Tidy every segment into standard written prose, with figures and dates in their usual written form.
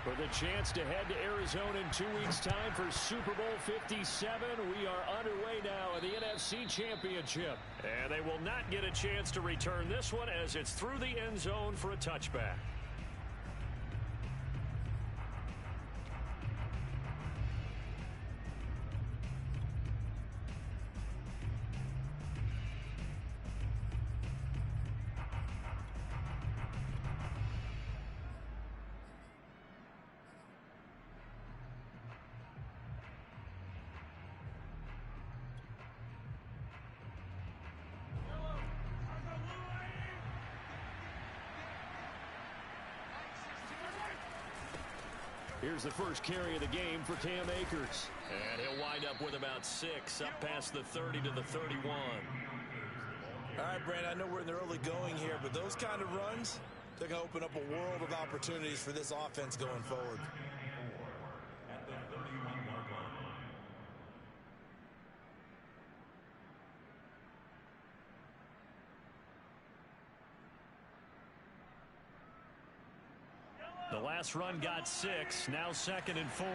For the chance to head to Arizona in 2 weeks' time for Super Bowl 57, we are underway now in the NFC Championship. And they will not get a chance to return this one as it's through the end zone for a touchback. Here's the first carry of the game for Cam Akers. And he'll wind up with about 6, up past the 30 to the 31. All right, Brandon, I know we're in the early going here, but those kind of runs, they're going to open up a world of opportunities for this offense going forward. At the 31-yard line. The last run got 6, now 2nd and 4.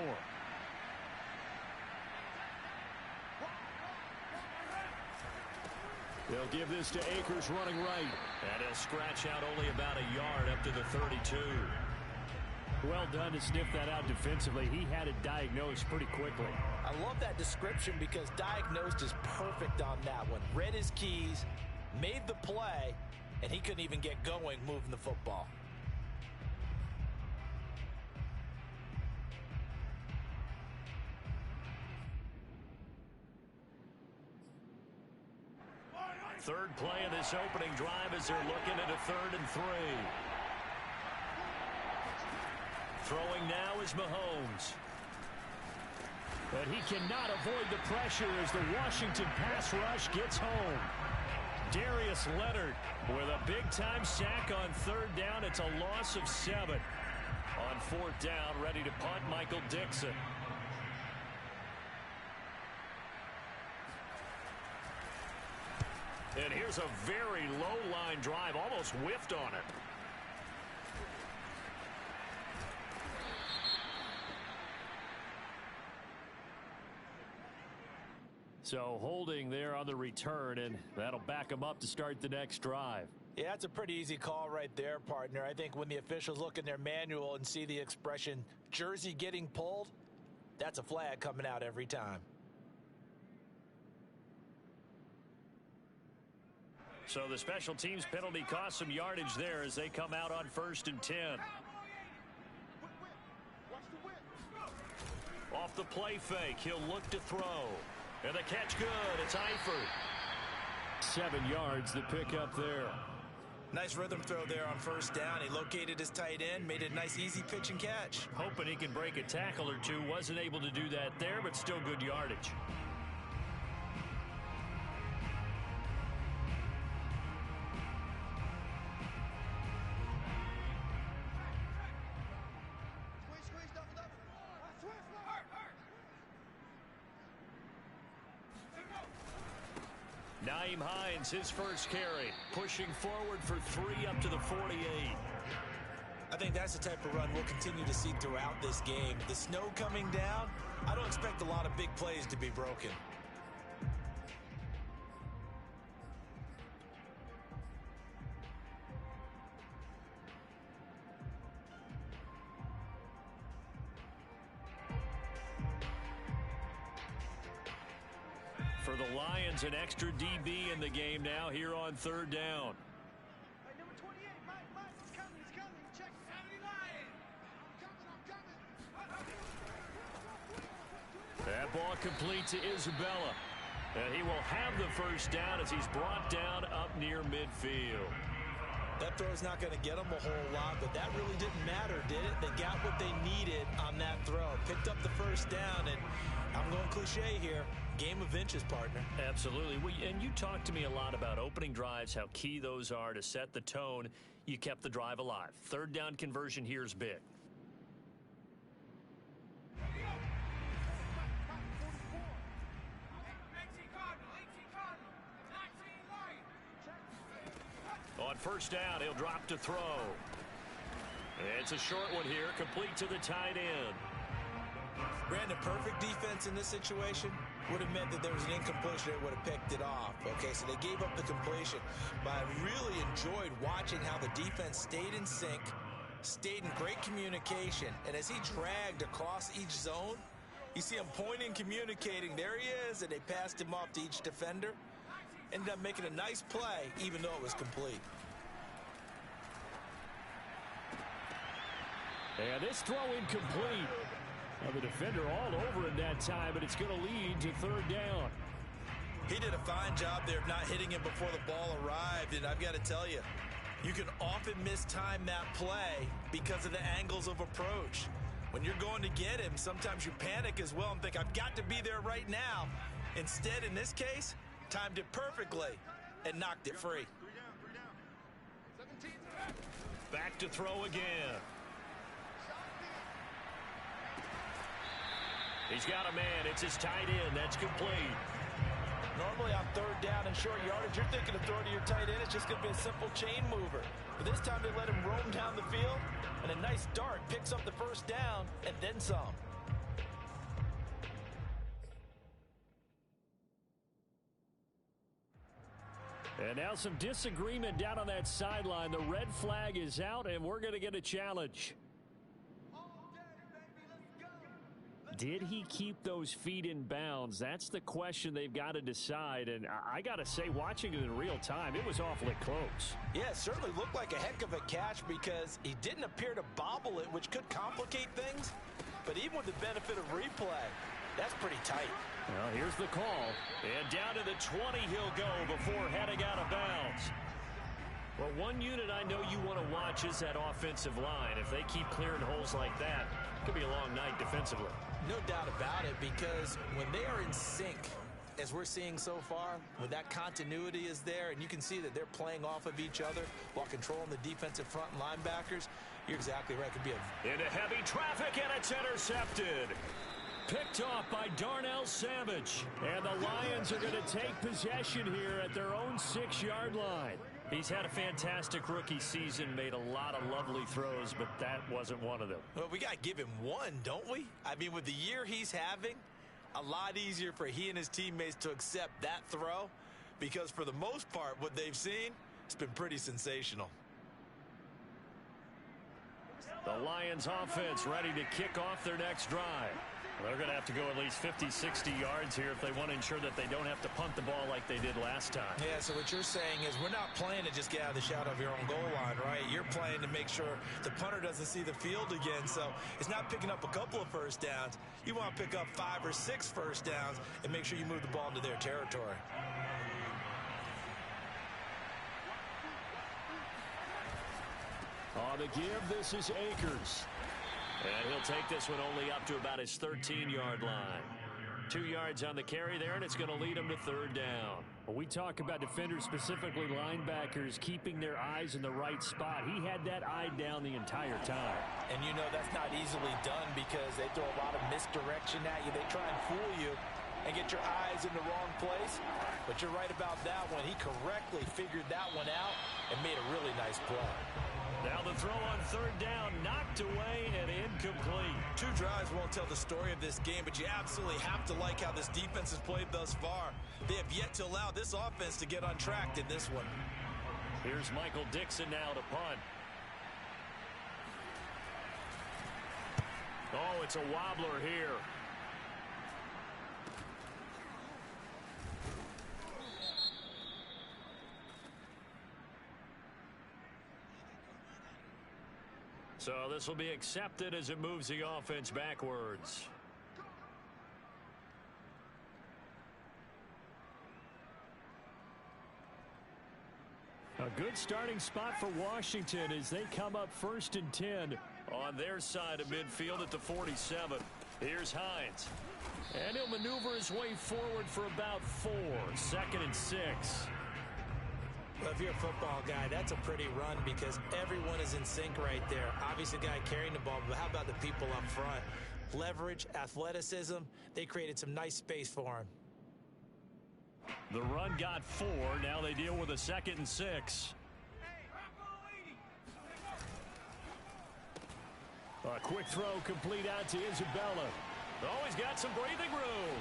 They'll give this to Akers running right. And he'll scratch out only about a yard up to the 32. Well done to sniff that out defensively. He had it diagnosed pretty quickly. I love that description because diagnosed is perfect on that one. Read his keys, made the play, and he couldn't even get going moving the football. Third play of this opening drive as they're looking at a 3rd and 3. Throwing now is Mahomes. But he cannot avoid the pressure as the Washington pass rush gets home. Darius Leonard with a big-time sack on 3rd down. It's a loss of 7. On 4th down, ready to punt, Michael Dixon. And here's a very low-line drive, almost whiffed on it. So holding there on the return, and that'll back them up to start the next drive. Yeah, that's a pretty easy call right there, partner. I think when the officials look in their manual and see the expression jersey getting pulled, that's a flag coming out every time. So the special teams penalty cost some yardage there as they come out on 1st and 10. Off the play fake, he'll look to throw. And the catch good, it's Eifert. 7 yards the pick up there. Nice rhythm throw there on 1st down. He located his tight end, made a nice easy pitch and catch. Hoping he can break a tackle or two. Wasn't able to do that there, but still good yardage. Nyheim Hines, his first carry, pushing forward for 3 up to the 48. I think that's the type of run we'll continue to see throughout this game. The snow coming down, I don't expect a lot of big plays to be broken. For the Lions, an extra DB in the game now here on 3rd down. Hey, number 28, Mike, he's coming, Check it. I'm coming. That ball complete to Isabella. And he will have the first down as he's brought down up near midfield. That throw's not going to get them a whole lot, but that really didn't matter, did it? They got what they needed on that throw. Picked up the first down, and I'm going cliche here. Game of inches, partner. Absolutely. And you talked to me a lot about opening drives, how key those are to set the tone. You kept the drive alive. 3rd down conversion here is big. On 1st down, he'll drop to throw. It's a short one here, complete to the tight end. Brandon, perfect defense in this situation would have meant that there was an incompletion. They would have picked it off. Okay, so they gave up the completion. But I really enjoyed watching how the defense stayed in sync, stayed in great communication, and as he dragged across each zone, you see him pointing, communicating. There he is, and they passed him off to each defender. Ended up making a nice play, even though it was complete. And this throw incomplete. Now the defender all over him that time, but it's going to lead to third down. He did a fine job there of not hitting him before the ball arrived, and I've got to tell you, you can often mistime that play because of the angles of approach. When you're going to get him, sometimes you panic as well and think, I've got to be there right now. Instead, in this case, timed it perfectly and knocked it free. Back to throw again. He's got a man. It's his tight end. That's complete. Normally on third down and short yardage, you're thinking of throwing to your tight end. It's just going to be a simple chain mover. But this time they let him roam down the field, and a nice dart picks up the first down and then some. And now some disagreement down on that sideline. The red flag is out, and we're going to get a challenge. Did he keep those feet in bounds? That's the question they've got to decide. And I got to say, watching it in real time, it was awfully close. Yeah, it certainly looked like a heck of a catch because he didn't appear to bobble it, which could complicate things. But even with the benefit of replay, that's pretty tight. Well, here's the call. And down to the 20 he'll go before heading out of bounds. Well, one unit I know you want to watch is that offensive line. If they keep clearing holes like that, it could be a long night defensively. No doubt about it, because when they are in sync, as we're seeing so far, when that continuity is there, and you can see that they're playing off of each other while controlling the defensive front linebackers, you're exactly right. It could be into heavy traffic, and it's intercepted. Picked off by Darnell Savage. And the Lions are going to take possession here at their own 6-yard line. He's had a fantastic rookie season, made a lot of lovely throws, but that wasn't one of them. Well, we got to give him one, don't we? I mean, with the year he's having, a lot easier for he and his teammates to accept that throw, because for the most part, what they've seen, it's been pretty sensational. The Lions offense ready to kick off their next drive. They're going to have to go at least 50, 60 yards here if they want to ensure that they don't have to punt the ball like they did last time. Yeah, so what you're saying is we're not playing to just get out of the shadow of your own goal line, right? You're playing to make sure the punter doesn't see the field again. So it's not picking up a couple of first downs. You want to pick up 5 or 6 first downs and make sure you move the ball into their territory. On the give, this is Akers. And he'll take this one only up to about his 13-yard line. 2 yards on the carry there, and it's going to lead him to third down. When we talk about defenders, specifically linebackers, keeping their eyes in the right spot, he had that eye down the entire time. And you know that's not easily done because they throw a lot of misdirection at you. They try and fool you and get your eyes in the wrong place. But you're right about that one. He correctly figured that one out and made a really nice play. Now the throw on third down, knocked away and incomplete. 2 drives won't tell the story of this game, but you absolutely have to like how this defense has played thus far. They have yet to allow this offense to get untracked in this one. Here's Michael Dixon now to punt. Oh, it's a wobbler here. So this will be accepted as it moves the offense backwards. A good starting spot for Washington as they come up 1st and 10 on their side of midfield at the 47. Here's Hines. And he'll maneuver his way forward for about 4. 2nd and 6. Well, if you're a football guy, that's a pretty run because everyone is in sync right there. Obviously, the guy carrying the ball, but how about the people up front? Leverage, athleticism, they created some nice space for him. The run got 4. Now they deal with a 2nd and 6. A quick throw complete out to Isabella. Oh, he's got some breathing room.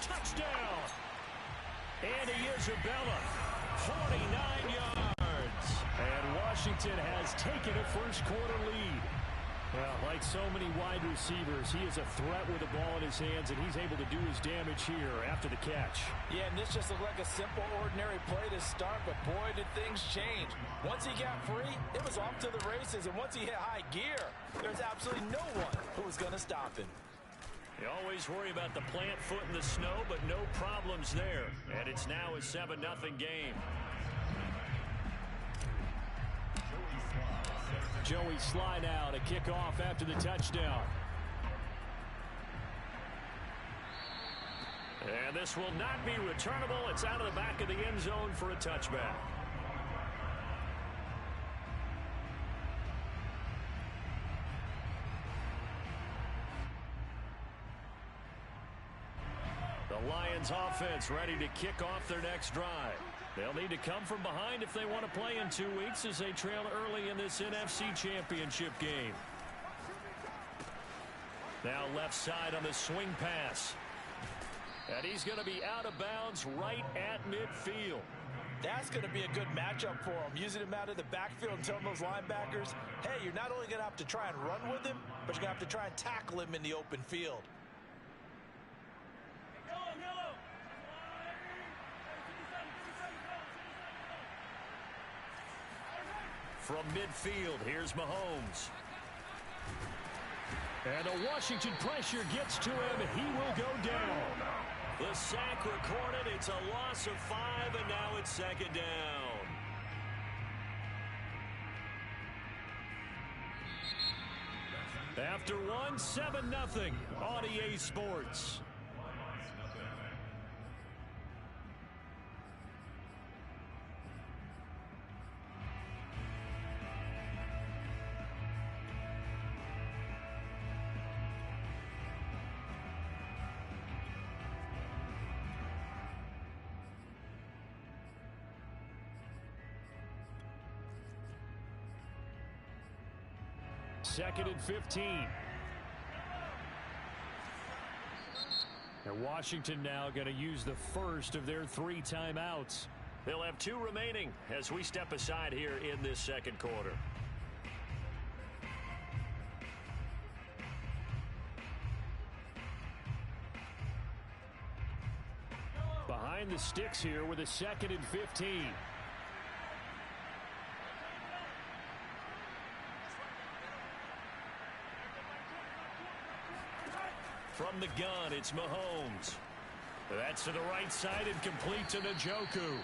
Touchdown. Andy Isabella, 49 yards. And Washington has taken a first quarter lead. Well, like so many wide receivers, he is a threat with the ball in his hands, and he's able to do his damage here after the catch. Yeah, and this just looked like a simple, ordinary play to start, but boy, did things change. Once he got free, it was off to the races, and once he hit high gear, there's absolutely no one who was going to stop him. You always worry about the plant foot in the snow, but no problems there. And it's now a 7-0 game. Joey Sly now to kick off after the touchdown. And this will not be returnable. It's out of the back of the end zone for a touchback. The Lions offense ready to kick off their next drive. They'll need to come from behind if they want to play in 2 weeks as they trail early in this NFC Championship game. Now left side on the swing pass. And he's going to be out of bounds right at midfield. That's going to be a good matchup for him. Using him out of the backfield and telling those linebackers, hey, you're not only going to have to try and run with him, but you're going to have to try and tackle him in the open field. From midfield, here's Mahomes. And the Washington pressure gets to him. He will go down. The sack recorded. It's a loss of 5, and now it's second down. After one, 7-0 on EA Sports. Second and 15. And Washington now going to use the first of their 3 timeouts. They'll have 2 remaining as we step aside here in this second quarter. Behind the sticks here with a second and 15. From the gun, it's Mahomes. That's to the right side and complete to Njoku.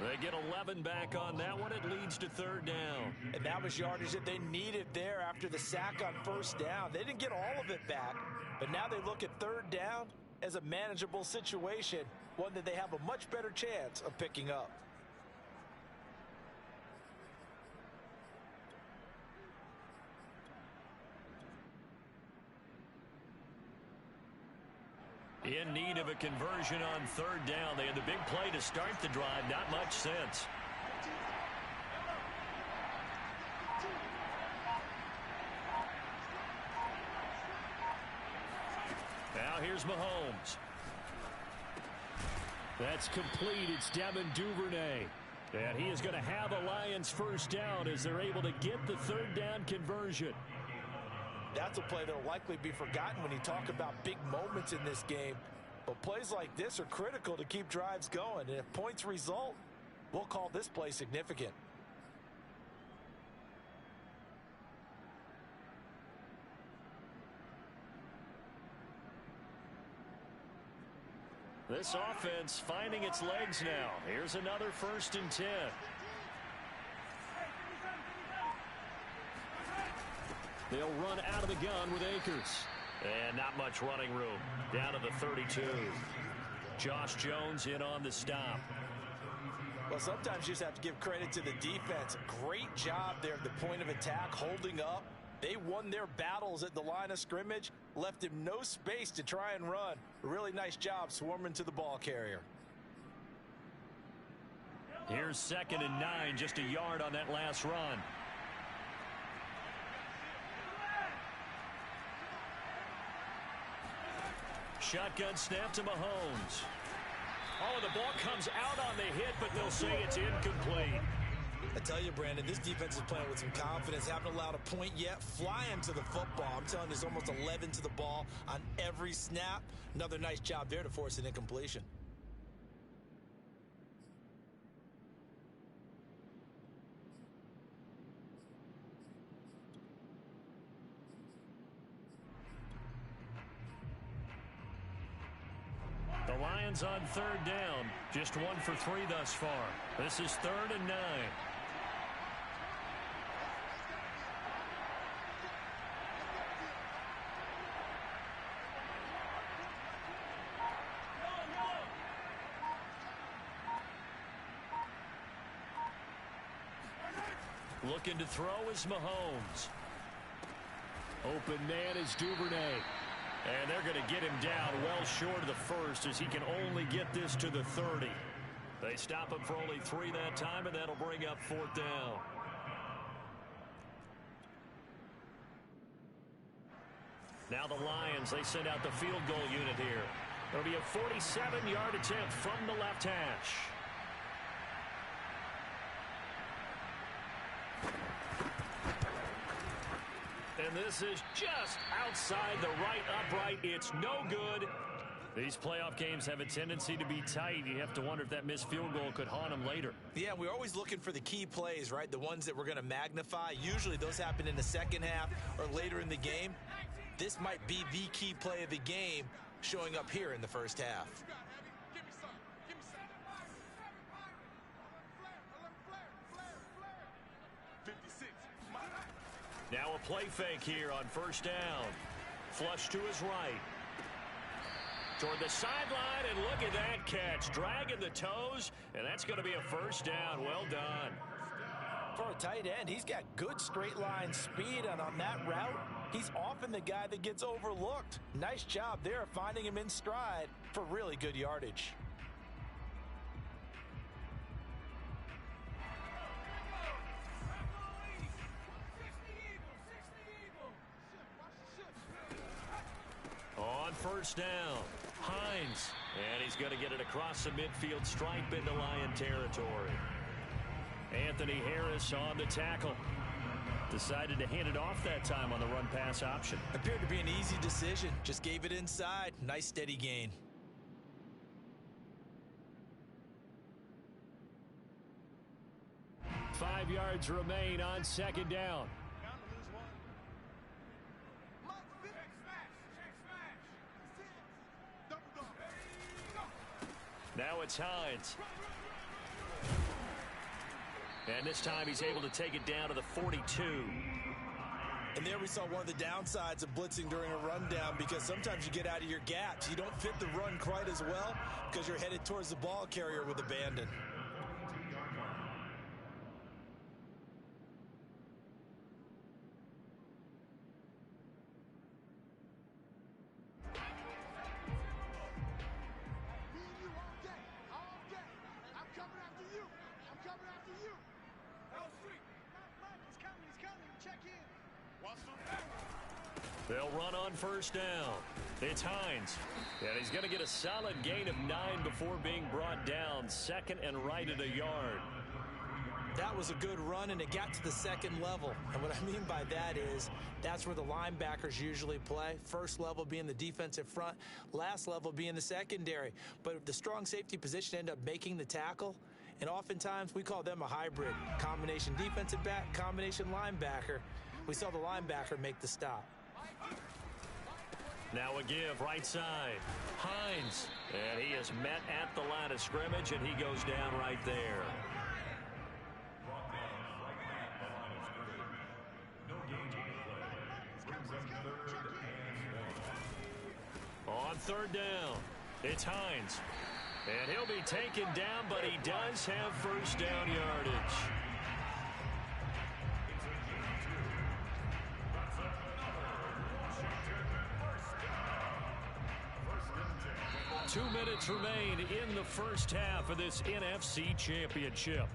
They get 11 back on that one. It leads to third down. And that was yardage that they needed there after the sack on first down. They didn't get all of it back, but now they look at third down as a manageable situation, one that they have a much better chance of picking up. In need of a conversion on third down. They had the big play to start the drive. Not much sense. Now here's Mahomes. That's complete. It's Devin Duvernay. And he is going to have a Lions first down as they're able to get the third down conversion. That's a play that will likely be forgotten when you talk about big moments in this game. But plays like this are critical to keep drives going. And if points result, we'll call this play significant. This offense finding its legs now. Here's another 1st and 10. They'll run out of the gun with Akers. And not much running room. Down to the 32. Josh Jones in on the stop. Well, sometimes you just have to give credit to the defense. Great job there at the point of attack, holding up. They won their battles at the line of scrimmage, left him no space to try and run. A really nice job swarming to the ball carrier. Here's 2nd and 9, just a yard on that last run. Shotgun snap to Mahomes. Oh, the ball comes out on the hit, but they'll say it's incomplete. I tell you, Brandon, this defense is playing with some confidence. Haven't allowed a point yet. Flying to the football. I'm telling you, there's almost 11 to the ball on every snap. Another nice job there to force an incompletion. The Lions on third down. Just 1 for 3 thus far. This is 3rd and 9. Looking to throw is Mahomes. Open man is Duvernay. And they're going to get him down well short of the first as he can only get this to the 30. They stop him for only 3 that time, and that'll bring up 4th down. Now the Lions, they send out the field goal unit here. It'll be a 47-yard attempt from the left hash. And this is just outside the right upright. It's no good. These playoff games have a tendency to be tight. You have to wonder if that missed field goal could haunt them later. Yeah, we're always looking for the key plays, right? The ones that we're going to magnify. Usually those happen in the second half or later in the game. This might be the key play of the game showing up here in the first half. Now a play fake here on first down. Flush to his right. Toward the sideline, and look at that catch. Dragging the toes, and that's going to be a first down. Well done. For a tight end, he's got good straight line speed, and on that route, he's often the guy that gets overlooked. Nice job there finding him in stride for really good yardage. On first down, Hines. And he's going to get it across the midfield stripe into Lion territory. Anthony Harris on the tackle. Decided to hand it off that time on the run-pass option. Appeared to be an easy decision. Just gave it inside. Nice steady gain. Five yards remain on second down. Now it's Hines. And this time he's able to take it down to the 42. And there we saw one of the downsides of blitzing during a rundown, because sometimes you get out of your gaps. You don't fit the run quite as well because you're headed towards the ball carrier with abandon. They'll run on first down. It's Hines. And he's going to get a solid gain of 9 before being brought down. Second and right at a yard. That was a good run, and it got to the second level. And what I mean by that is that's where the linebackers usually play. First level being the defensive front, last level being the secondary. But the strong safety position ended up making the tackle. And oftentimes we call them a hybrid. Combination defensive back, combination linebacker. We saw the linebacker make the stop. Now a give right side. Hines. And he is met at the line of scrimmage, and he goes down right there. On third down, it's Hines. And he'll be taken down, but he does have first down yardage. 2 minutes remain in the first half of this NFC Championship.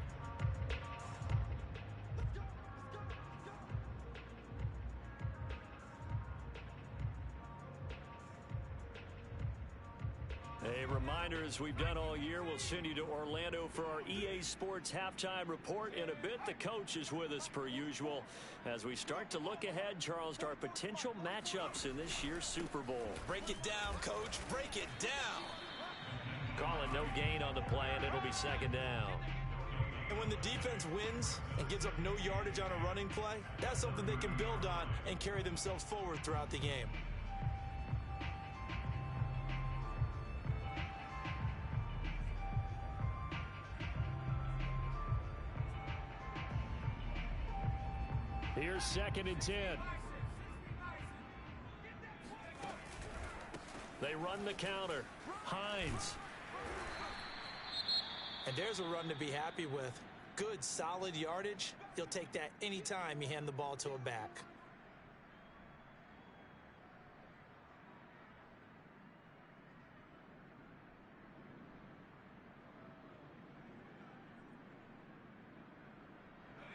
A reminder, as we've done all year, we'll send you to Orlando for our EA Sports halftime report in a bit. The coach is with us per usual as we start to look ahead, Charles, to our potential matchups in this year's Super Bowl. Break it down, Coach. Break it down. Call it no gain on the play, and it'll be second down. And when the defense wins and gives up no yardage on a running play, that's something they can build on and carry themselves forward throughout the game. Here's 2nd and 10. They run the counter. Hines. And there's a run to be happy with. Good, solid yardage. You'll take that anytime you hand the ball to a back.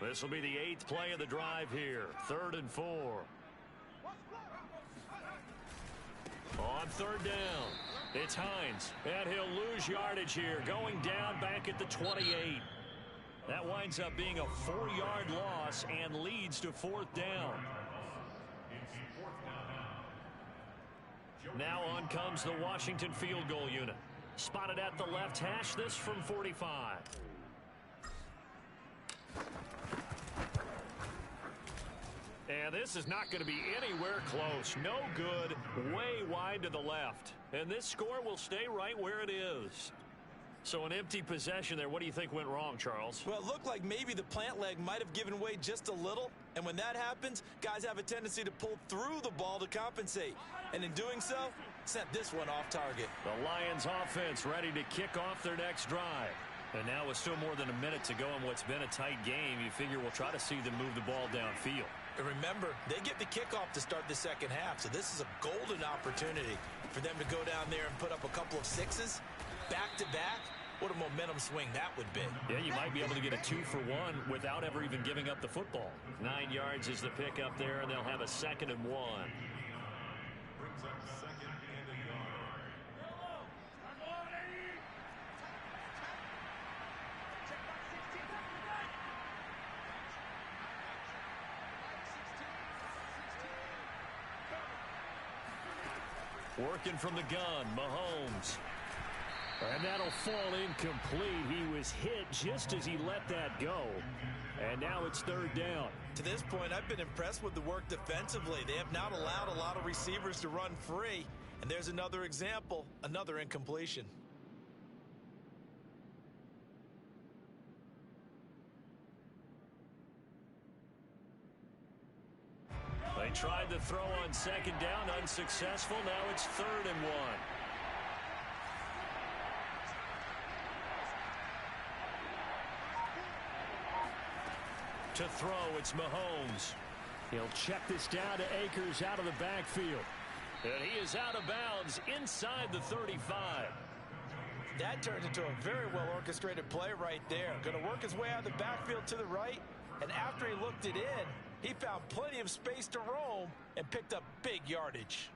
This will be the 8th play of the drive here. 3rd and 4. On 3rd down, it's Hines. And he'll lose yardage here, going down back at the 28. That winds up being a 4-yard loss and leads to 4th down. Now on comes the Washington field goal unit. Spotted at the left hash, this from 45. And this is not going to be anywhere close. No good. Way wide to the left. And this score will stay right where it is. So an empty possession there. What do you think went wrong, Charles? Well, it looked like maybe the plant leg might have given way just a little. And when that happens, guys have a tendency to pull through the ball to compensate. And in doing so, sent this one off target. The Lions offense ready to kick off their next drive. And now with still more than a minute to go in what's been a tight game, you figure we'll try to see them move the ball downfield. And remember, they get the kickoff to start the second half, so this is a golden opportunity for them to go down there and put up a couple of sixes back-to-back. What a momentum swing that would be. Yeah, you might be able to get a 2-for-1 without ever even giving up the football. 9 yards is the pickup there, and they'll have a 2nd and 1. Brings up 2nd and a yard. Working from the gun, Mahomes. And that'll fall incomplete. He was hit just as he let that go. And now it's 3rd down. To this point, I've been impressed with the work defensively. They have not allowed a lot of receivers to run free. And there's another example, another incompletion. They tried the throw on 2nd down, unsuccessful. Now it's 3rd and 1. To throw, it's Mahomes. He'll check this down to Akers out of the backfield. And he is out of bounds inside the 35. That turned into a very well-orchestrated play right there. Going to work his way out of the backfield to the right. And after he looked it in, he found plenty of space to roam and picked up big yardage.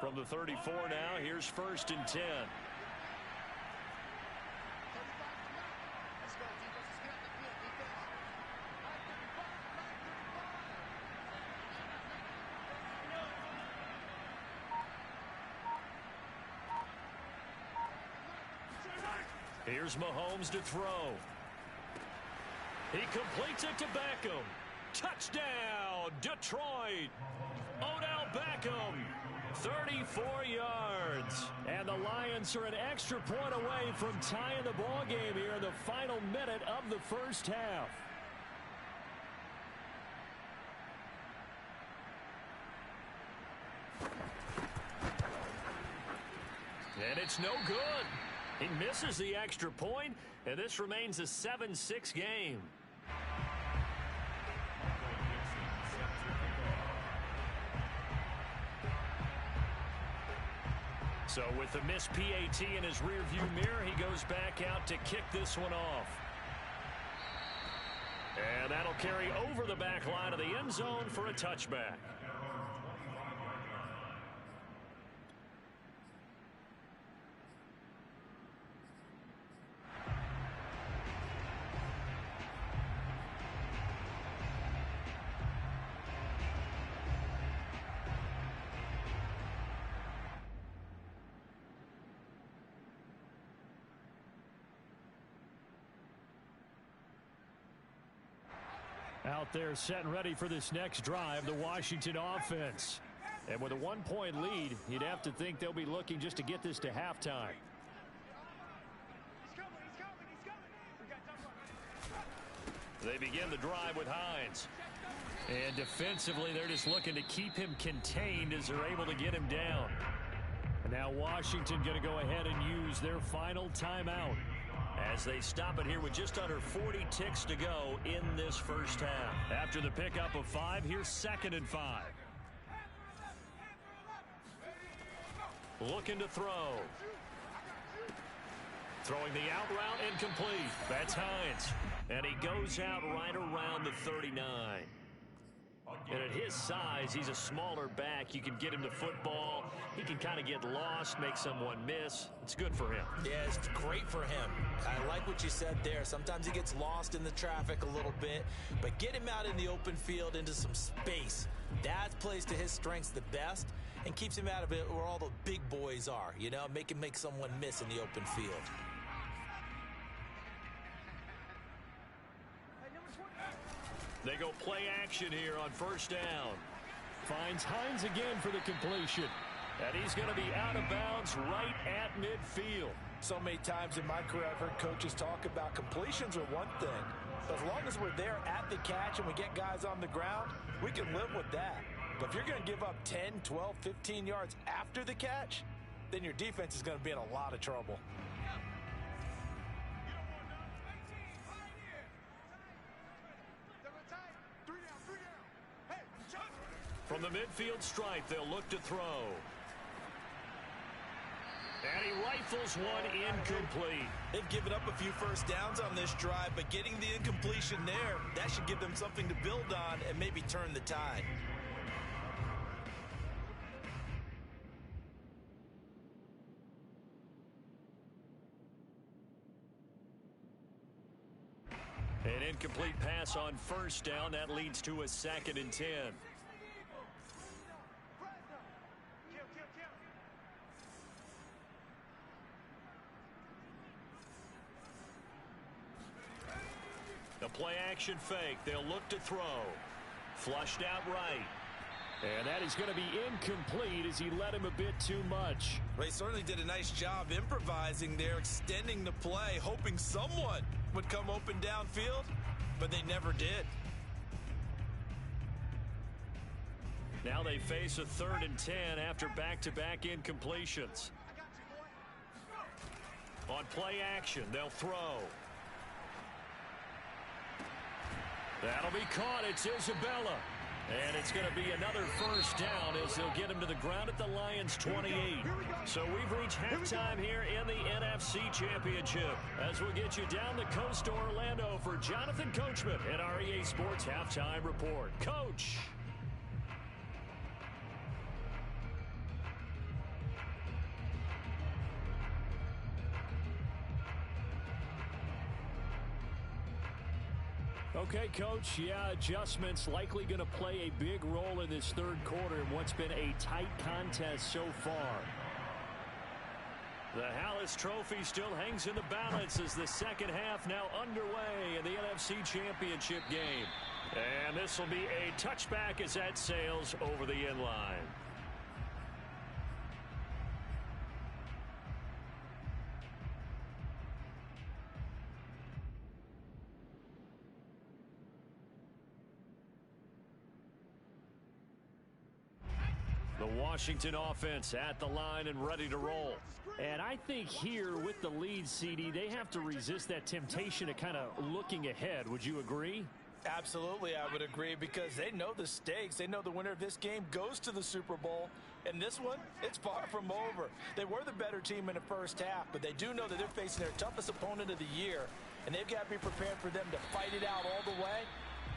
From the 34 now, here's 1st and 10. Here's Mahomes to throw. He completes it to Beckham. Touchdown, Detroit. Odell Beckham, 34 yards. And the Lions are an extra point away from tying the ball game here in the final minute of the first half. And it's no good. He misses the extra point, and this remains a 7-6 game. So with the missed PAT in his rearview mirror, he goes back out to kick this one off. And that'll carry over the back line of the end zone for a touchback. Out there set and ready for this next drive, the Washington offense. And with a one-point lead, you'd have to think they'll be looking just to get this to halftime. They begin the drive with Hines. And defensively, they're just looking to keep him contained as they're able to get him down. And now Washington going to go ahead and use their final timeout as they stop it here with just under 40 ticks to go in this first half. After the pickup of 5, here's 2nd and 5. Looking to throw. Throwing the out route incomplete. That's Hines. And he goes out right around the 39. And at his size, he's a smaller back. You can get him the football. He can kind of get lost, make someone miss. It's good for him. Yeah, it's great for him. I like what you said there. Sometimes he gets lost in the traffic a little bit, but get him out in the open field into some space. That plays to his strengths the best and keeps him out of it where all the big boys are, you know, make someone miss in the open field. They go play action here on first down. Finds Hines again for the completion. And he's going to be out of bounds right at midfield. So many times in my career I've heard coaches talk about completions are one thing. But as long as we're there at the catch and we get guys on the ground, we can live with that. But if you're going to give up 10, 12, 15 yards after the catch, then your defense is going to be in a lot of trouble. From the midfield stripe, they'll look to throw. And he rifles one incomplete. They've given up a few first downs on this drive, but getting the incompletion there, that should give them something to build on and maybe turn the tide. An incomplete pass on first down. That leads to a 2nd and 10. The play action fake. They'll look to throw. Flushed out right. And that is going to be incomplete as he led him a bit too much. Ray certainly did a nice job improvising there, extending the play, hoping someone would come open downfield, but they never did. Now they face a 3rd and 10 after back-to-back incompletions. On play action, they'll throw. That'll be caught. It's Isabella. And it's going to be another first down as they'll get him to the ground at the Lions' 28. So we've reached halftime here in the NFC Championship as we'll get you down the coast to Orlando for Jonathan Coachman at our EA Sports Halftime Report. Coach. Okay, Coach, yeah, adjustments likely going to play a big role in this third quarter in what's been a tight contest so far. The Hallis Trophy still hangs in the balance as the second half now underway in the NFC Championship game. And this will be a touchback as that sails over the end line. The Washington offense at the line and ready to roll. And I think here with the lead, CD, they have to resist that temptation of kind of looking ahead. Would you agree? Absolutely, I would agree, because they know the stakes. They know the winner of this game goes to the Super Bowl. And this one, it's far from over. They were the better team in the first half, but they do know that they're facing their toughest opponent of the year, and they've got to be prepared for them to fight it out all the way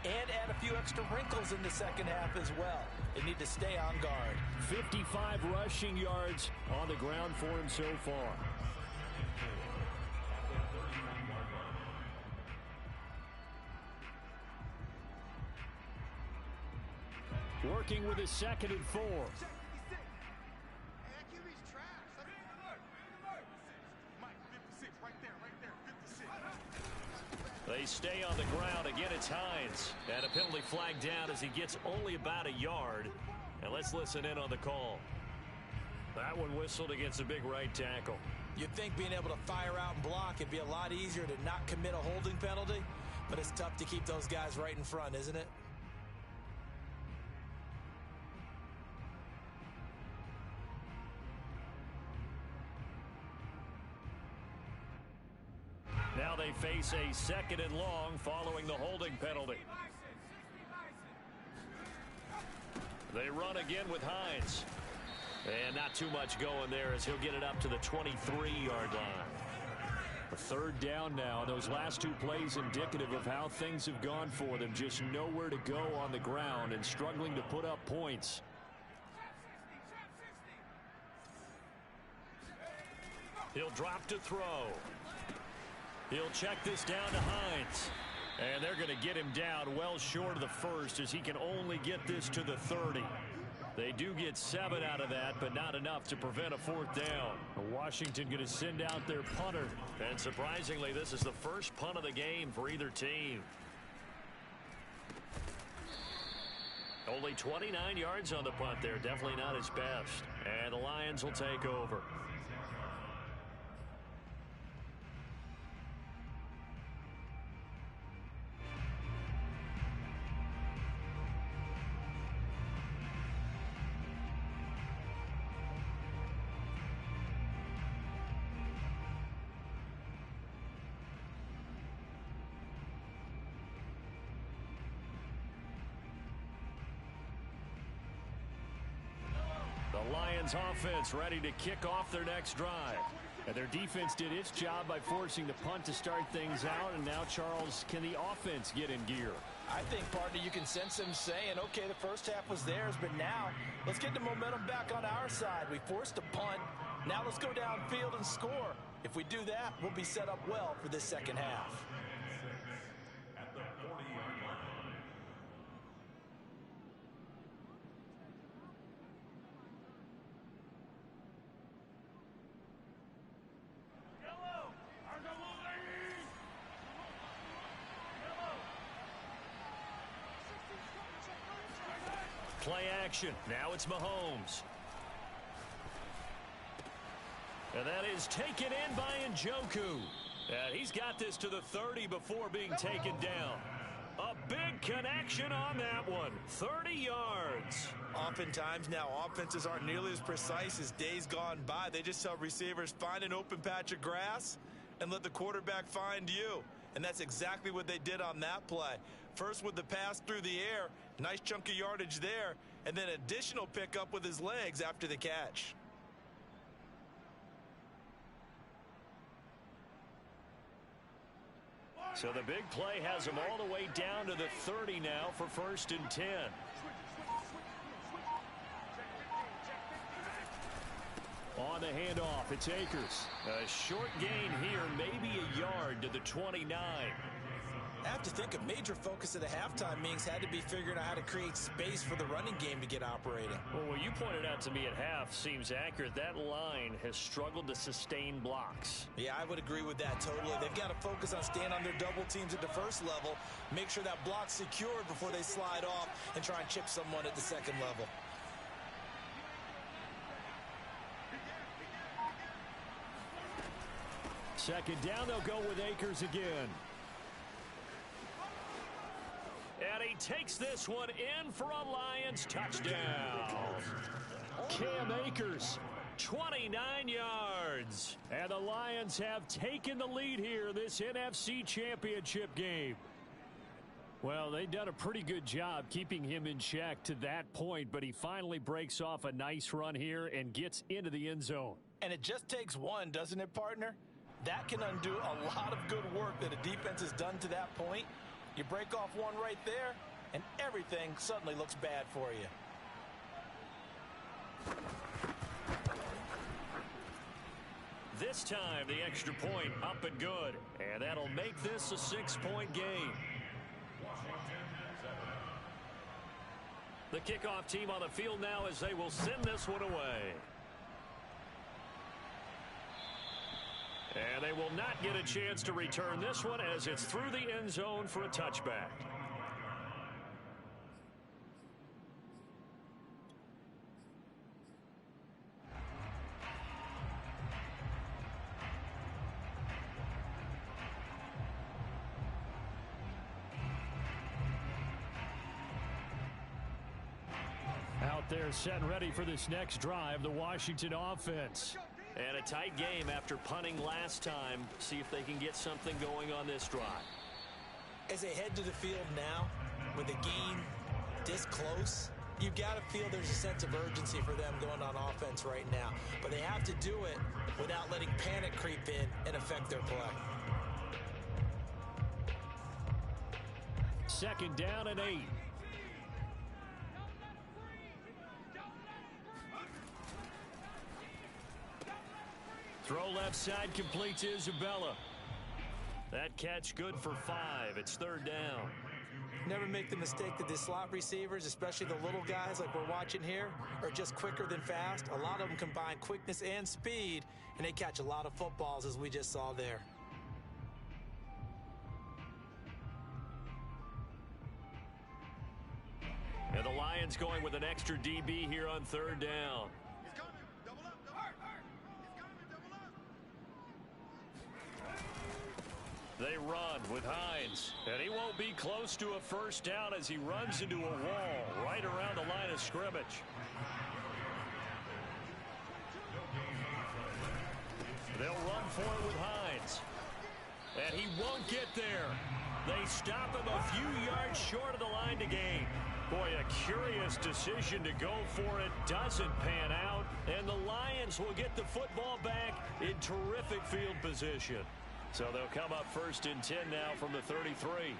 and add a few extra wrinkles in the second half as well. They need to stay on guard. 55 rushing yards on the ground for him so far. Working with his 2nd and 4. They stay on the ground. Again, it's Hines. And a penalty flag down as he gets only about a yard. And let's listen in on the call. That one whistled against a big right tackle. You'd think being able to fire out and block it'd be a lot easier to not commit a holding penalty, but it's tough to keep those guys right in front, isn't it? Now they face a 2nd and long following the holding penalty. They run again with Hines. And not too much going there as he'll get it up to the 23-yard line. A 3rd down now. Those last 2 plays indicative of how things have gone for them. Just nowhere to go on the ground and struggling to put up points. He'll drop to throw. He'll check this down to Hines. And they're going to get him down well short of the 1st as he can only get this to the 30. They do get 7 out of that, but not enough to prevent a 4th down. Washington going to send out their punter. And surprisingly, this is the first punt of the game for either team. Only 29 yards on the punt there. Definitely not his best. And the Lions will take over. The Lions offense ready to kick off their next drive. And their defense did its job by forcing the punt to start things out. And now, Charles, can the offense get in gear? I think, partner, you can sense them saying, okay, the first half was theirs, but now let's get the momentum back on our side. We forced a punt. Now let's go downfield and score. If we do that, we'll be set up well for this second half. At the 40-yard line. Play action. Now it's Mahomes. And that is taken in by Njoku. And he's got this to the 30 before being taken down. A big connection on that one. 30 yards. Oftentimes now, offenses aren't nearly as precise as days gone by. They just tell receivers, find an open patch of grass and let the quarterback find you. And that's exactly what they did on that play. First with the pass through the air, nice chunk of yardage there, and then additional pickup with his legs after the catch. So the big play has him all the way down to the 30 now for 1st and 10. On the handoff, it's Akers. A short gain here, maybe a yard to the 29. I have to think a major focus of the halftime meetings had to be figuring out how to create space for the running game to get operating. Well, what you pointed out to me at half seems accurate. That line has struggled to sustain blocks. Yeah, I would agree with that totally. They've got to focus on staying on their double teams at the first level, make sure that block's secured before they slide off and try and chip someone at the second level. Second down, they'll go with Akers again. And he takes this one in for a Lions touchdown. Cam Akers, 29 yards. And the Lions have taken the lead here in this NFC Championship game. Well, they've done a pretty good job keeping him in check to that point, but he finally breaks off a nice run here and gets into the end zone. And it just takes one, doesn't it, partner? That can undo a lot of good work that a defense has done to that point. You break off one right there, and everything suddenly looks bad for you. This time, the extra point up and good. And that'll make this a 6-point game. The kickoff team on the field now as they will send this one away. And they will not get a chance to return this one as it's through the end zone for a touchback. Out there set and ready for this next drive, the Washington offense. And a tight game after punting last time. See if they can get something going on this drive. As they head to the field now, with the game this close, you've got to feel there's a sense of urgency for them going on offense right now. But they have to do it without letting panic creep in and affect their play. 2nd down and 8. Throw left side, completes Isabella. That catch good for 5. It's 3rd down. Never make the mistake that the slot receivers, especially the little guys like we're watching here, are just quicker than fast. A lot of them combine quickness and speed, and they catch a lot of footballs, as we just saw there. And the Lions going with an extra DB here on 3rd down. They run with Hines, and he won't be close to a 1st down as he runs into a wall right around the line of scrimmage. They'll run for it with Hines, and he won't get there. They stop him a few yards short of the line to gain. Boy, a curious decision to go for it. Doesn't pan out, and the Lions will get the football back in terrific field position. So they'll come up 1st and 10 now from the 33.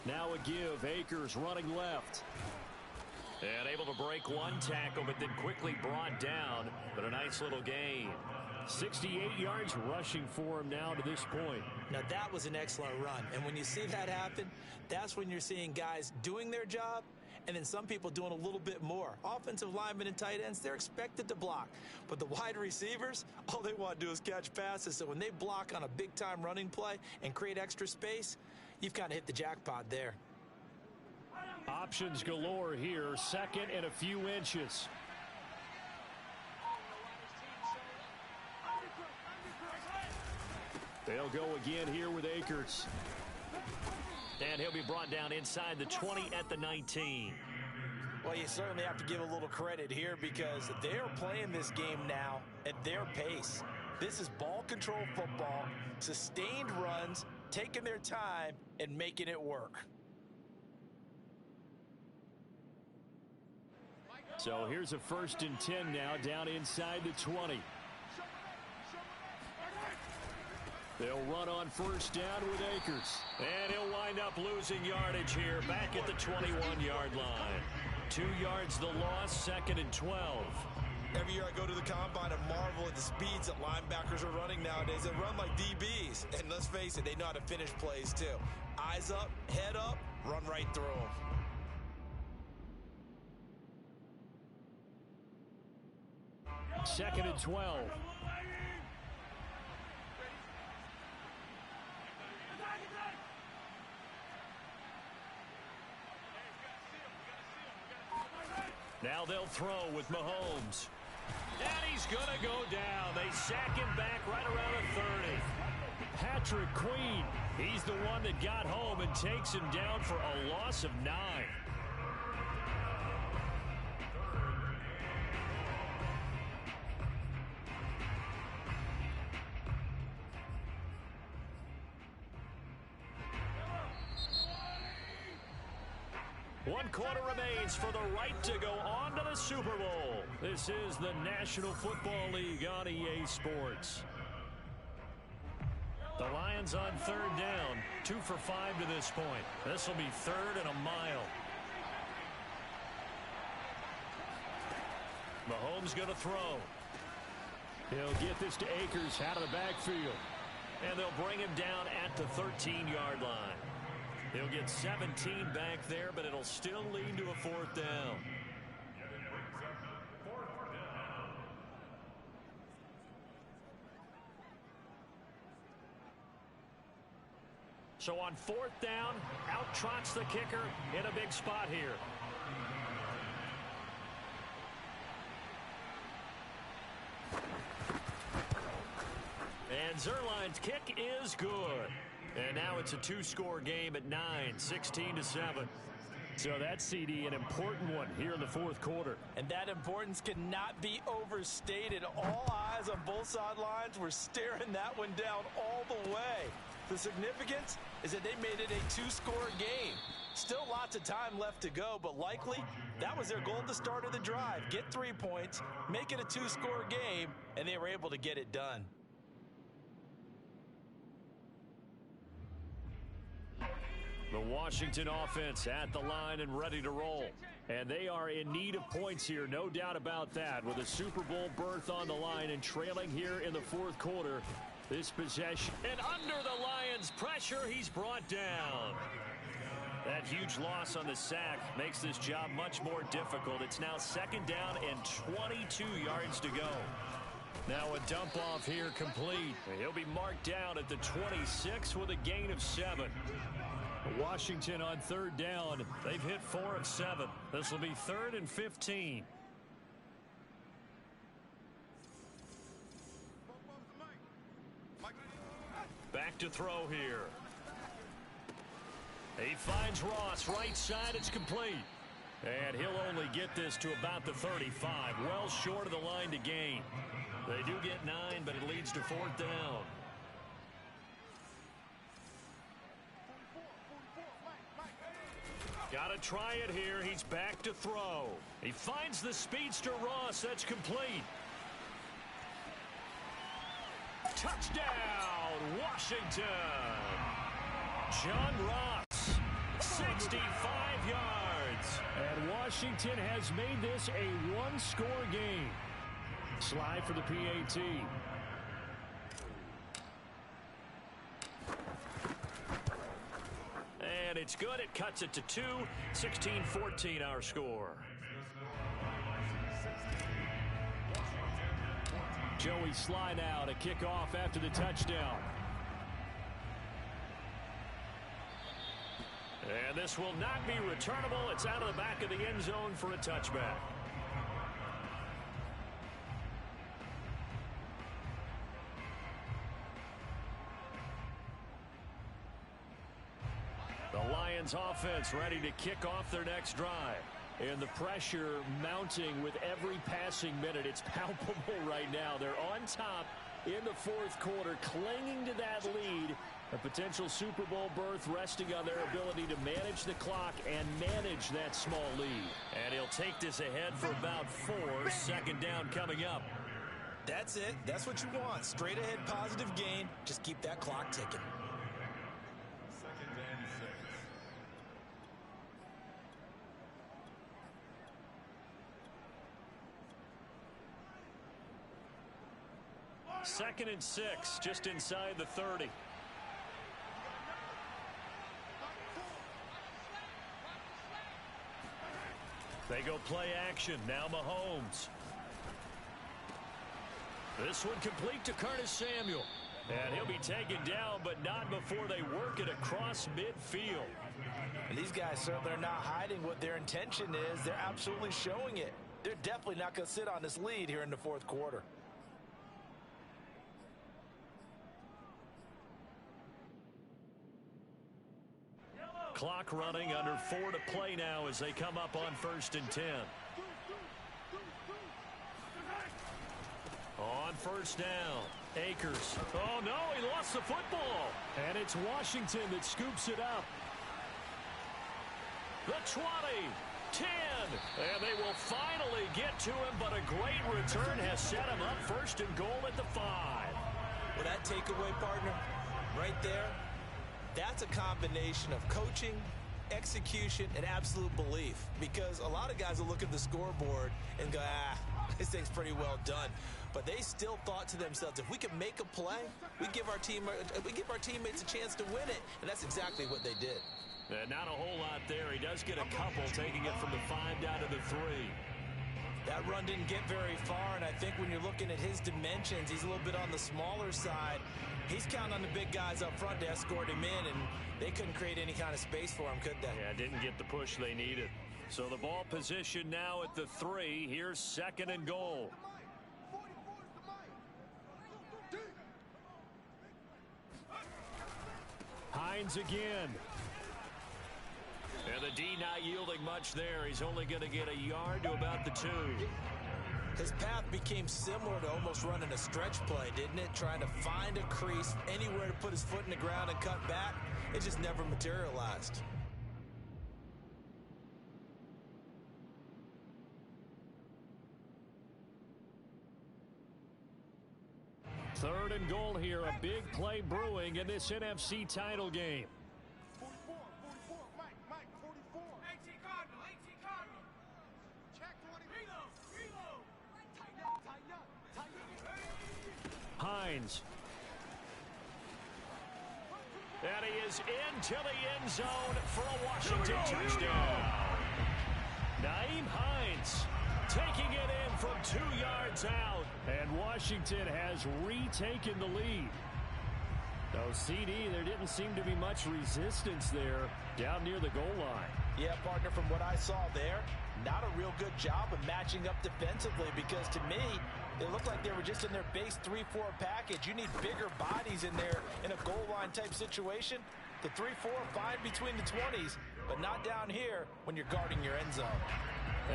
Now a give. Akers running left. And able to break one tackle, but then quickly brought down. But a nice little gain. 68 yards rushing for him now to this point. Now that was an excellent run, and when you see that happen, that's when you're seeing guys doing their job and then some people doing a little bit more. Offensive linemen and tight ends, they're expected to block, but the wide receivers, all they want to do is catch passes. So when they block on a big-time running play and create extra space, you've kind of hit the jackpot there. Options galore here. 2nd and a few inches. They'll go again here with Akers. And he'll be brought down inside the 20 at the 19. Well, you certainly have to give a little credit here because they're playing this game now at their pace. This is ball control football, sustained runs, taking their time, and making it work. So here's a 1st and 10 now down inside the 20. They'll run on 1st down with Akers. And he'll wind up losing yardage here back at the 21-yard line. 2 yards the loss, 2nd and 12. Every year I go to the combine and marvel at the speeds that linebackers are running nowadays. They run like DBs. And let's face it, they know how to finish plays too. Eyes up, head up, run right through them. Second and 12. Now they'll throw with Mahomes. And he's going to go down. They sack him back right around the 30. Patrick Queen, he's the one that got home and takes him down for a loss of 9. 1 quarter remains for the right to go on to the Super Bowl. This is the National Football League on EA Sports. The Lions on 3rd down, 2 for 5 to this point. This will be 3rd and a mile. Mahomes going to throw. He'll get this to Akers out of the backfield. And they'll bring him down at the 13-yard line. He'll get 17 back there, but it'll still lead to a 4th down. So on 4th down, out trots the kicker in a big spot here. And Zerline's kick is good. And now it's a 2-score game at 9, 16-7. So that's, CD, an important one here in the 4th quarter. And that importance cannot be overstated. All eyes on both sidelines were staring that one down all the way. The significance is that they made it a 2-score game. Still lots of time left to go, but likely that was their goal at the start of the drive. Get 3 points, make it a 2-score game, and they were able to get it done. The Washington offense at the line and ready to roll. And they are in need of points here, no doubt about that. With a Super Bowl berth on the line and trailing here in the 4th quarter, this possession. And under the Lions' pressure, he's brought down. That huge loss on the sack makes this job much more difficult. It's now 2nd down and 22 yards to go. Now a dump off here complete. He'll be marked down at the 26 with a gain of 7. Washington on 3rd down. They've hit 4 of 7. This will be 3rd and 15. Back to throw here. He finds Ross right side. It's complete. And he'll only get this to about the 35. Well short of the line to gain. They do get 9, but it leads to 4th down. Got to try it here. He's back to throw. He finds the speedster Ross. That's complete. Touchdown, Washington. John Ross, 65 yards. And Washington has made this a 1-score game. Slide for the PAT. And it's good. It cuts it to 2. 16-14 our score. Joey Sly now to kick off after the touchdown. And this will not be returnable. It's out of the back of the end zone for a touchback. The Lions offense ready to kick off their next drive. And the pressure mounting with every passing minute. It's palpable right now. They're on top in the 4th quarter, clinging to that lead. A potential Super Bowl berth resting on their ability to manage the clock and manage that small lead. And he'll take this ahead for about 4. 2nd down coming up. That's it. That's what you want. Straight ahead positive gain. Just keep that clock ticking. 2nd and 6. 2nd and 6, just inside the 30. They go play action. Now Mahomes. This one complete to Curtis Samuel. And he'll be taken down, but not before they work it across midfield. And these guys certainly are not hiding what their intention is. They're absolutely showing it. They're definitely not going to sit on this lead here in the 4th quarter. Clock running, under 4 to play now as they come up on 1st and 10. On 1st down, Akers. Oh, no, he lost the football. And it's Washington that scoops it up. The 20, 10, and they will finally get to him, but a great return has set him up first and goal at the 5. Well, that takeaway, partner, right there, that's a combination of coaching, execution, and absolute belief. Because a lot of guys will look at the scoreboard and go, this thing's pretty well done. But they still thought to themselves, if we can make a play, we give our teammates a chance to win it. And that's exactly what they did. Not a whole lot there. He does get a couple, taking it from the 5 down to the 3. That run didn't get very far, and I think when you're looking at his dimensions, he's a little bit on the smaller side. He's counting on the big guys up front to escort him in, and they couldn't create any kind of space for him, could they? Yeah, didn't get the push they needed. So the ball position now at the 3. Here's 2nd and goal. Hines again. And the D not yielding much there. He's only going to get a yard to about the 2. His path became similar to almost running a stretch play, didn't it? Trying to find a crease, anywhere to put his foot in the ground and cut back. It just never materialized. Third and goal here. A big play brewing in this NFC title game. 44, Mike, 44. 18 Cardinal. Check 20. Reload. Tighten up. Hines. And he is into the end zone for a Washington touchdown. Nyheim Hines taking it in from 2 yards out. And Washington has retaken the lead. No, CD, there didn't seem to be much resistance there down near the goal line. Yeah, partner, from what I saw there, not a real good job of matching up defensively, because to me, it looked like they were just in their base 3-4 package. You need bigger bodies in there in a goal line type situation. The 3-4 fine between the 20s, but not down here when you're guarding your end zone.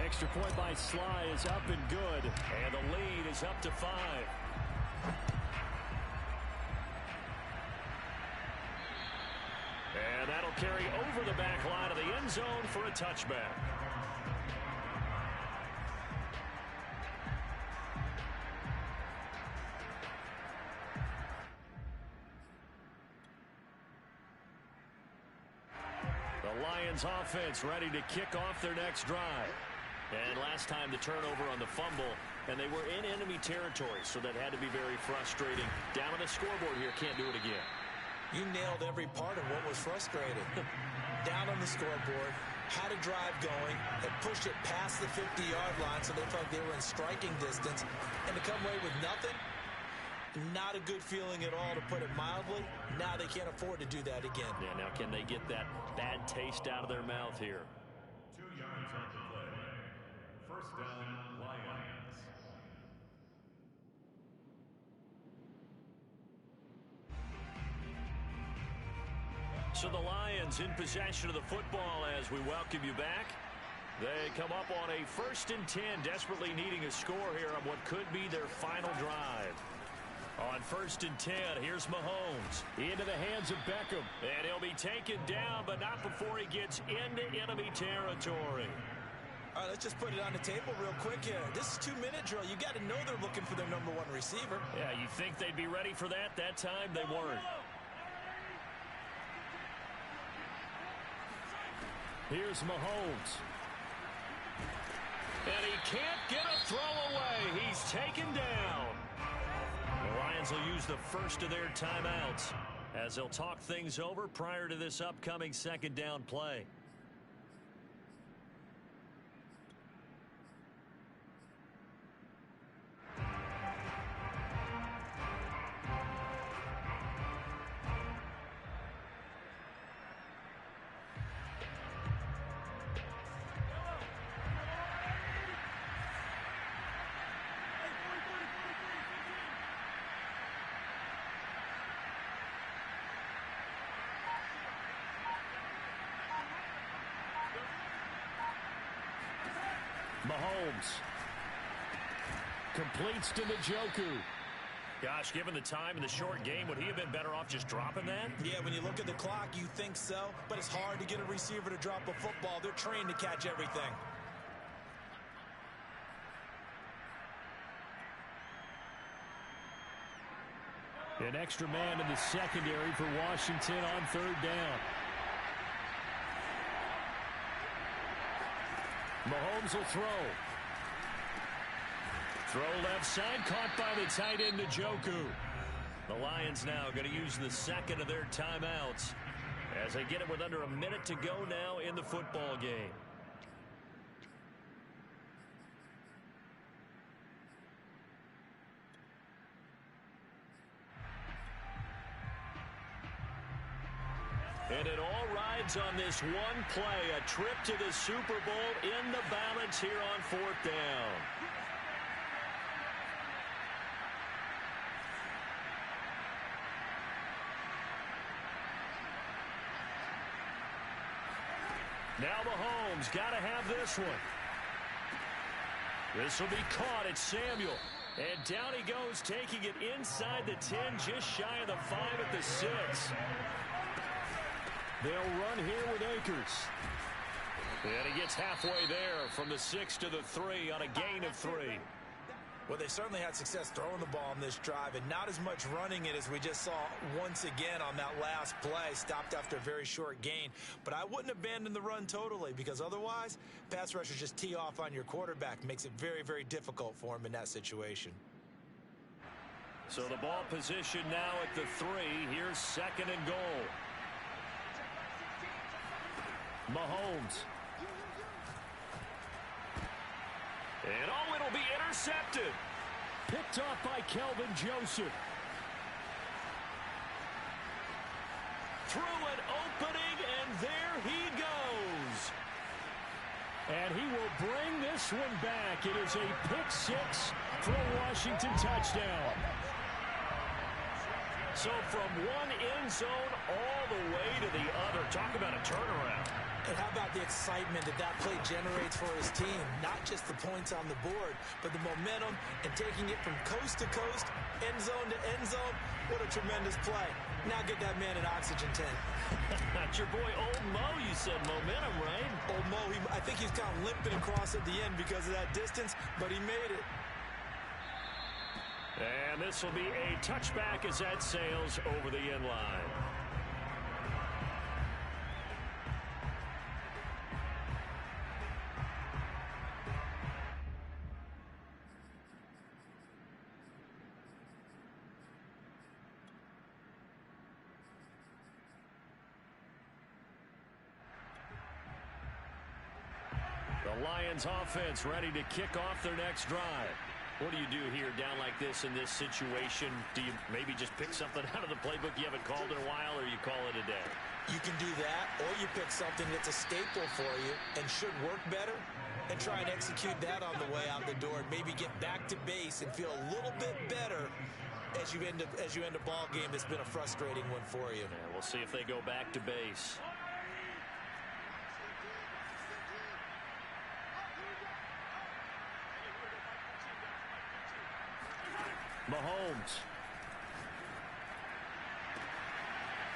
Extra point by Sly is up and good, and the lead is up to 5. And that'll carry over the back line of the end zone for a touchback. The Lions offense ready to kick off their next drive. And last time the turnover on the fumble, and they were in enemy territory, so that had to be very frustrating. Down on the scoreboard here, can't do it again. You nailed every part of what was frustrating. Down on the scoreboard, had a drive going, had pushed it past the 50-yard line so they felt like they were in striking distance, and to come away with nothing, not a good feeling at all, to put it mildly. Now they can't afford to do that again. Yeah, now can they get that bad taste out of their mouth here? 2 yards on the play. First down, Lions. So the Lions in possession of the football as we welcome you back. They come up on a 1st and 10, desperately needing a score here on what could be their final drive. On 1st and 10, here's Mahomes into the hands of Beckham. And he'll be taken down, but not before he gets into enemy territory. All right, let's just put it on the table real quick here. This is 2-minute drill. You got to know they're looking for their #1 receiver. Yeah, you think they'd be ready for that? That time they weren't. Here's Mahomes. And he can't get a throw away. He's taken down. The Lions will use the first of their timeouts as they'll talk things over prior to this upcoming 2nd down play. Mahomes completes to Njoku. Gosh, given the time in the short game, would he have been better off just dropping that? Yeah, when you look at the clock, you think so, but it's hard to get a receiver to drop a football. They're trained to catch everything. An extra man in the secondary for Washington on third down. Mahomes will throw. Throw left side, caught by the tight end, Njoku. The Lions now going to use the second of their timeouts as they get it with under a minute to go now in the football game. And it all rides on this one play, a trip to the Super Bowl in the balance here on fourth down. Now Mahomes got to have this one. This will be caught. It's Samuel. And down he goes, taking it inside the 10, just shy of the 5 at the 6. They'll run here with Akers. And he gets halfway there from the 6 to the 3 on a gain of 3. Well, they certainly had success throwing the ball in this drive, and not as much running it as we just saw once again on that last play. Stopped after a very short gain. But I wouldn't abandon the run totally, because otherwise, pass rushers just tee off on your quarterback. Makes it very, very difficult for him in that situation. So the ball position now at the 3. Here's second and goal. Mahomes. And oh, it'll be intercepted. Picked off by Kelvin Joseph. Through an opening, and there he goes. And he will bring this one back. It is a pick 6 for a Washington touchdown. So from one end zone all the way to the other. Talk about a turnaround. And how about the excitement that that play generates for his team? Not just the points on the board, but the momentum and taking it from coast to coast, end zone to end zone. What a tremendous play. Now get that man an oxygen tank. That's your boy Old Mo, you said momentum, right? Old Mo, I think he's kind of limping across at the end because of that distance, but he made it. And this will be a touchback as that sails over the end line. The Lions offense ready to kick off their next drive. What do you do here down like this in this situation? Do you maybe just pick something out of the playbook you haven't called in a while, or you call it a day? You can do that, or you pick something that's a staple for you and should work better and try and execute that on the way out the door and maybe get back to base and feel a little bit better as you end a ball game that's been a frustrating one for you. Yeah, we'll see if they go back to base. Mahomes.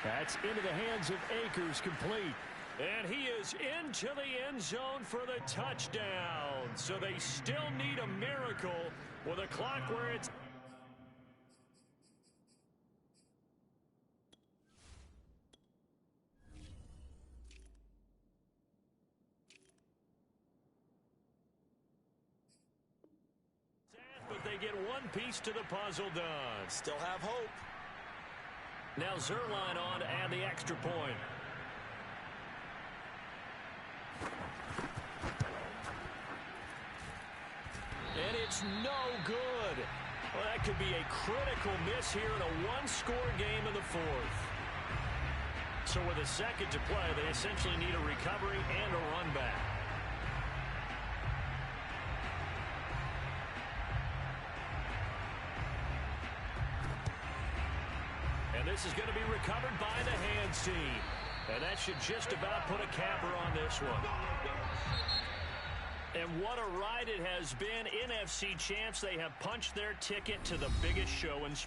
That's into the hands of Akers, complete. And he is into the end zone for the touchdown. So they still need a miracle with a clock where it's... But they get one piece to the puzzle done. Still have hope. Now Zerline on to add the extra point. And it's no good. Well, that could be a critical miss here in a one-score game in the fourth. So with a second to play, they essentially need a recovery and a run back. And this is going to be recovered by the hands team. And that should just about put a capper on this one. And what a ride it has been. NFC champs, they have punched their ticket to the biggest show in sports.